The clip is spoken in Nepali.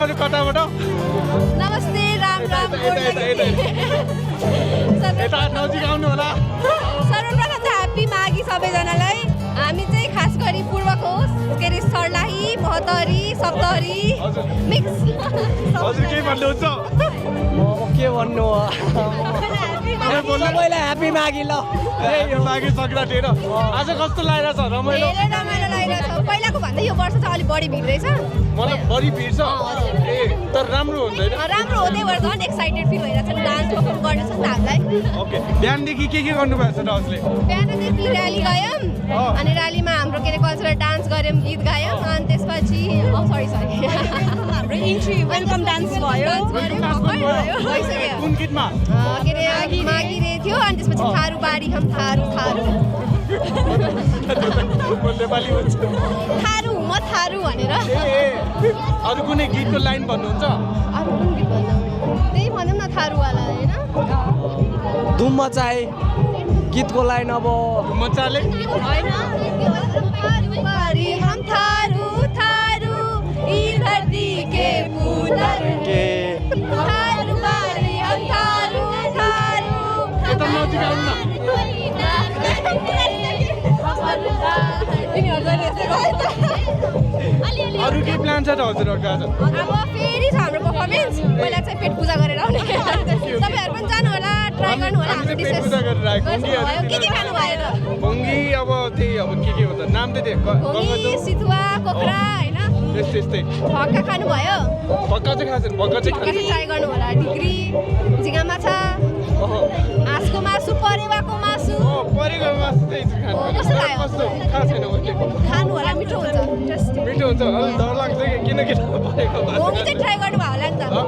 कताबाट नमस्ते राम राम यता नजिक आउनु होला सर्वप्रथम त ह्याप्पी माघी सबैजनालाई हामी चाहिँ खास गरी पूर्वको के अरे सर्लाही महतरी सप्तहरी मिक्स हजुर के भन्नुहुन्छ के भन्नु सबैलाई ह्याप्पी माघी ल यो माघी सङ्क्रान्ति होइन आज कस्तो लागिरहेछ रमाइलो धेरै रमाइलो लागिरहेछ पहिलाको भन्दा यो वर्ष चाहिँ अलिक बढी भिड रहेछ मतलब बढी भिड छ ए तर राम्रो हुँदैन राम्रो हुँदै गएर झन् एक्साइटेड फिल भइरहेछ डान्स पर्फर्म गर्नु छ नि त हामीलाई ओके बिहानदेखि के गर्नुभएको छ दाजुले बिहानदेखि र्याली गयौँ अनि र्यालीमा हाम्रो के अरे कल्चरल डान्स गऱ्यौँ गीत गायौँ अनि त्यसपछि सरी हाम्रो इन्ट्री वेलकम डान्स भयो कुन गीतमा के अरे माघी रे थियो अनि त्यसपछि थारू बारी हम थारू नेपाली हुन्छ थारू म थारू भनेर अरू कुनै गीतको लाइन भन्नुहुन्छ अरू कुन गीत भन्नु त्यही भनौँ न थारूवाला होइन धुम मचाए गीतको लाइन अब मचाले होइन थारू बारी हम थारू थारू ई धरती के पुतर के थारू बारी हम थारू थारू यता नजिक आउनु न अरू के प्लान छ त हजुरहरूको आज अब फेरि छ हाम्रो पर्फर्मेन्स पहिला चाहिँ पेट पूजा गरेर आउने तपाईँहरू पनि जानु होला ट्राई गर्नु होला हाम्रो पेट पूजा गरेर आएको के खानु भयो त भङ्गी अब त्यही अब के हुन्छ नाम त भङ्गी सितुवा कोख्रा होइन त्यस्तै भक्का खानु भयो भक्का चाहिँ खान्छ भक्का चाहिँ ट्राई गर्नु होला ढिक्री झिँगा माछा हाँसको मासु परेवाको मासु परेको मासु चाहिँ कस्तो लाग्यो कस्तो खाएको छैन मैले खानु होला मिठो हुन्छ मिठो हुन्छ अलिक डर लाग्छ कि किन परेको भोगी चाहिँ ट्राई गर्नु भयो होला